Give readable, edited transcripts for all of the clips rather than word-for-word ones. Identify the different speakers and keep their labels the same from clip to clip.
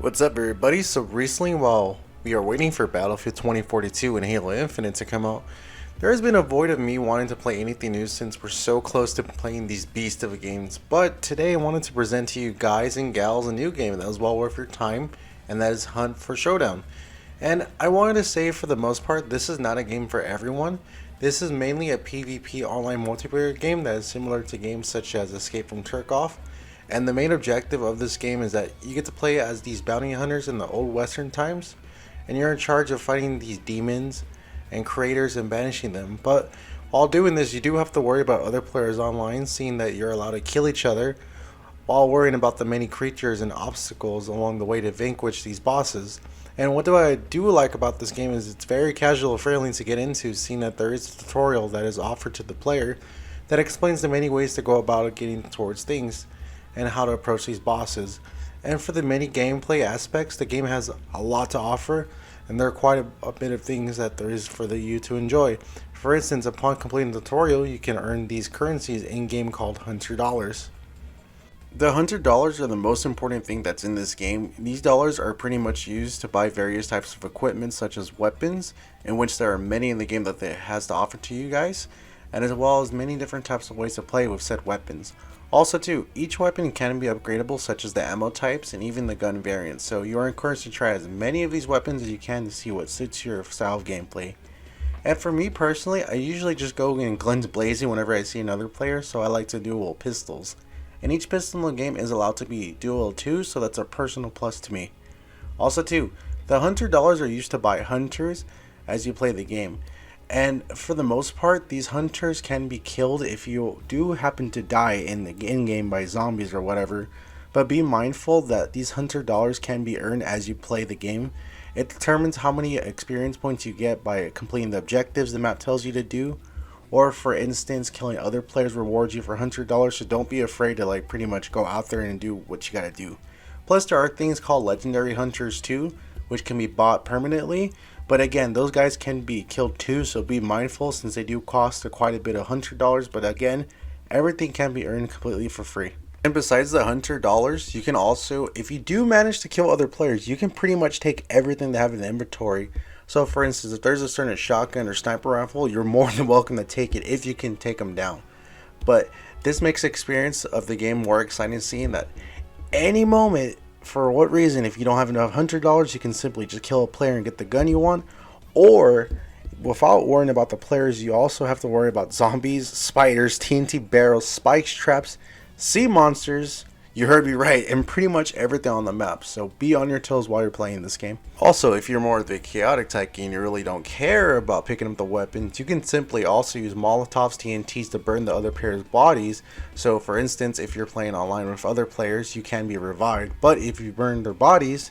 Speaker 1: What's up, everybody? So recently, while we are waiting for Battlefield 2042 and Halo Infinite to come out, there has been a void of me wanting to play anything new since we're so close to playing these beasts of games. But today I wanted to present to you guys and gals a new game that was well worth your time, and that is Hunt for Showdown. And I wanted to say, for the most part, this is not a game for everyone. This is mainly a PvP online multiplayer game that is similar to games such as Escape from Tarkov. And the main objective of this game is that you get to play as these bounty hunters in the old western times, and you're in charge of fighting these demons and creators and banishing them. But while doing this, you do have to worry about other players online, seeing that you're allowed to kill each other, while worrying about the many creatures and obstacles along the way to vanquish these bosses. And what do I do like about this game is it's very casual friendly to get into, seeing that there is a tutorial that is offered to the player that explains the many ways to go about getting towards things and how to approach these bosses. And for the many gameplay aspects, the game has a lot to offer, and there are quite a bit of things that there is for you to enjoy. For instance, upon completing the tutorial, you can earn these currencies in game called Hunter Dollars. The Hunter Dollars are the most important thing that's in this game. These dollars are pretty much used to buy various types of equipment such as weapons, in which there are many in the game that it has to offer to you guys, and as well as many different types of ways to play with said weapons. Also too, each weapon can be upgradable, such as the ammo types and even the gun variants, so you are encouraged to try as many of these weapons as you can to see what suits your style of gameplay. And for me personally, I usually just go in guns blazing whenever I see another player, so I like to dual pistols. And each pistol in the game is allowed to be dual too, so that's a personal plus to me. Also too, the Hunter Dollars are used to buy hunters as you play the game. And for the most part, these hunters can be killed if you do happen to die in the in-game by zombies or whatever. But be mindful that these Hunter Dollars can be earned as you play the game. It determines how many experience points you get by completing the objectives the map tells you to do. Or for instance, killing other players rewards you for Hunter Dollars, so don't be afraid to pretty much go out there and do what you gotta do. Plus there are things called Legendary Hunters too, which can be bought permanently. But again, those guys can be killed too, so be mindful since they do cost quite a bit of Hunter Dollars. But again, everything can be earned completely for free. And besides the Hunter Dollars, you can also, if you do manage to kill other players, you can pretty much take everything they have in the inventory. So for instance, if there's a certain shotgun or sniper rifle, you're more than welcome to take it if you can take them down. But this makes the experience of the game more exciting, seeing that any moment, for what reason, if you don't have enough Hunter Dollars, you can simply just kill a player and get the gun you want. Or, without worrying about the players, you also have to worry about zombies, spiders, TNT barrels, spikes, traps, sea monsters, you heard me right, and pretty much everything on the map. So be on your toes while you're playing this game. Also, if you're more of the chaotic type and you really don't care about picking up the weapons, you can simply also use Molotovs, TNTs to burn the other players' bodies. So for instance, if you're playing online with other players, you can be revived. But if you burn their bodies,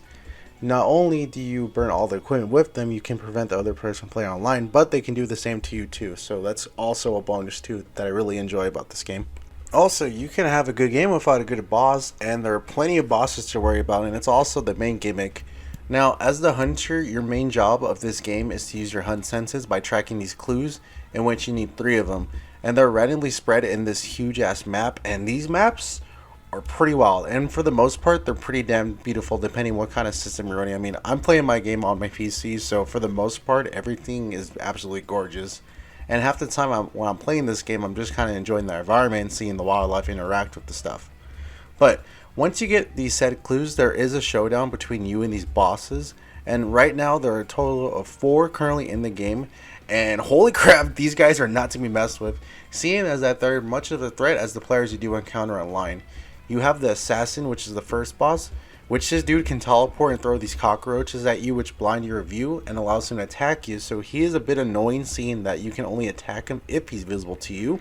Speaker 1: not only do you burn all the equipment with them, you can prevent the other person from playing online, but they can do the same to you too. So that's also a bonus too that I really enjoy about this game. Also, you can have a good game without a good boss, and there are plenty of bosses to worry about, and it's also the main gimmick. Now, as the hunter, your main job of this game is to use your hunt senses by tracking these clues, in which you need 3 of them. And they're randomly spread in this huge ass map, and these maps are pretty wild. And for the most part, they're pretty damn beautiful depending what kind of system you're running. I mean, I'm playing my game on my PC, so for the most part, everything is absolutely gorgeous. And half the time when I'm playing this game, I'm just kind of enjoying the environment and seeing the wildlife interact with the stuff. But once you get these set clues, there is a showdown between you and these bosses. And right now, there are a total of 4 currently in the game. And holy crap, these guys are not to be messed with, seeing as that they're much of a threat as the players you do encounter online. You have the assassin, which is the first boss, which this dude can teleport and throw these cockroaches at you, which blind your view and allows him to attack you. So he is a bit annoying, seeing that you can only attack him if he's visible to you.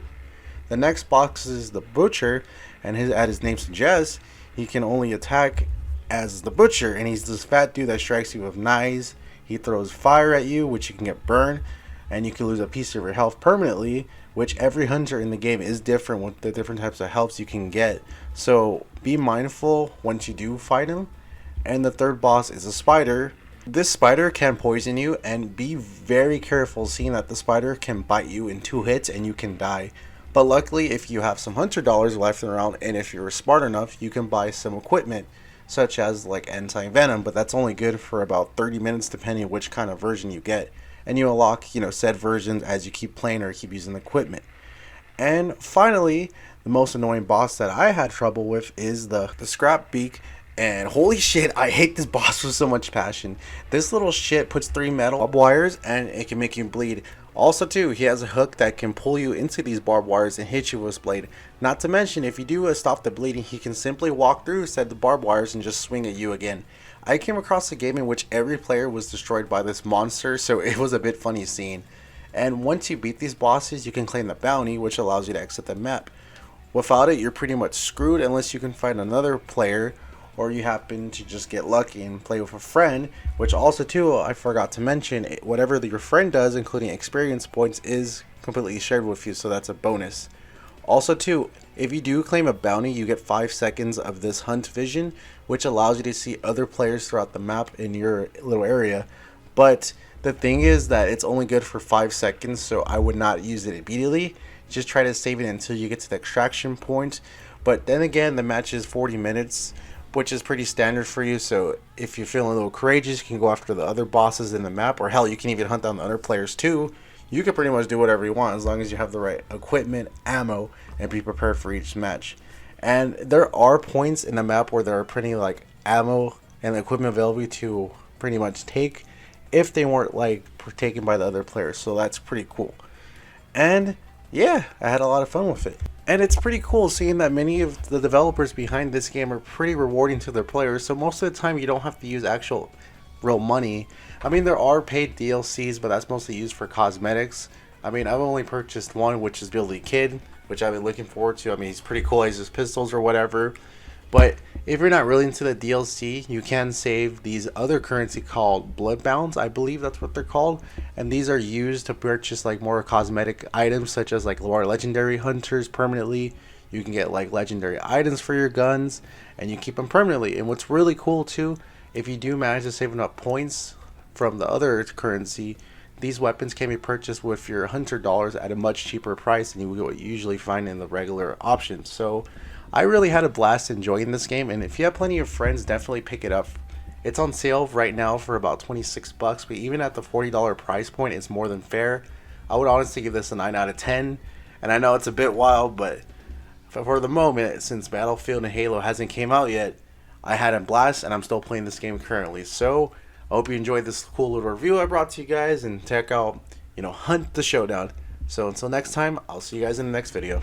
Speaker 1: The next boss is the butcher, and as his name suggests, he can only attack as the butcher, and he's this fat dude that strikes you with knives. He throws fire at you, which you can get burned, and you can lose a piece of your health permanently, which every hunter in the game is different with the different types of healths you can get. So be mindful once you do fight him. And the third boss is a spider. This spider can poison you, and be very careful, seeing that the spider can bite you in 2 hits and you can die. But luckily, if you have some Hunter Dollars left around, and if you're smart enough, you can buy some equipment. such as like anti-venom, but that's only good for about 30 minutes depending on which kind of version you get. And you unlock, said versions as you keep playing or keep using the equipment. And finally, the most annoying boss that I had trouble with is the scrap beak. And holy shit, I hate this boss with so much passion. This little shit puts 3 metal barbed wires and it can make you bleed. Also too, he has a hook that can pull you into these barbed wires and hit you with his blade. Not to mention, if you do stop the bleeding, he can simply walk through said the barbed wires and just swing at you again. I came across a game in which every player was destroyed by this monster, so it was a bit funny seeing. And once you beat these bosses, you can claim the bounty, which allows you to exit the map. Without it, you're pretty much screwed unless you can find another player, or you happen to just get lucky and play with a friend, which also too, I forgot to mention, whatever your friend does, including experience points, is completely shared with you, so that's a bonus. Also too, if you do claim a bounty, you get 5 seconds of this hunt vision, which allows you to see other players throughout the map in your little area. But the thing is that it's only good for 5 seconds, so I would not use it immediately. Just try to save it until you get to the extraction point. But then again, the match is 40 minutes, which is pretty standard for you. So if you're feeling a little courageous, you can go after the other bosses in the map, or hell, you can even hunt down the other players too. You can pretty much do whatever you want as long as you have the right equipment, ammo, and be prepared for each match. And there are points in the map where there are pretty like ammo and equipment available to pretty much take if they weren't like taken by the other players. So that's pretty cool. And yeah, I had a lot of fun with it. And it's pretty cool seeing that many of the developers behind this game are pretty rewarding to their players. So most of the time you don't have to use actual real money. I mean, there are paid DLCs, but that's mostly used for cosmetics. I mean, I've only purchased one, which is Billy Kid, which I've been looking forward to. I mean, he's pretty cool. He uses pistols or whatever. But if you're not really into the DLC, you can save these other currency called Bloodbounds. I believe that's what they're called. And these are used to purchase like more cosmetic items, such as like more legendary hunters permanently. You can get like legendary items for your guns, and you keep them permanently. And what's really cool too, if you do manage to save enough points from the other currency, these weapons can be purchased with your hunter dollars at a much cheaper price than you would usually find in the regular options. So I really had a blast enjoying this game, and if you have plenty of friends, definitely pick it up. It's on sale right now for about 26 bucks, but even at the $40 price point, it's more than fair. I would honestly give this a 9 out of 10, and I know it's a bit wild, but for the moment, since Battlefield and Halo hasn't came out yet, I had a blast, and I'm still playing this game currently. So I hope you enjoyed this cool little review I brought to you guys, and check out, Hunt the Showdown. So until next time, I'll see you guys in the next video.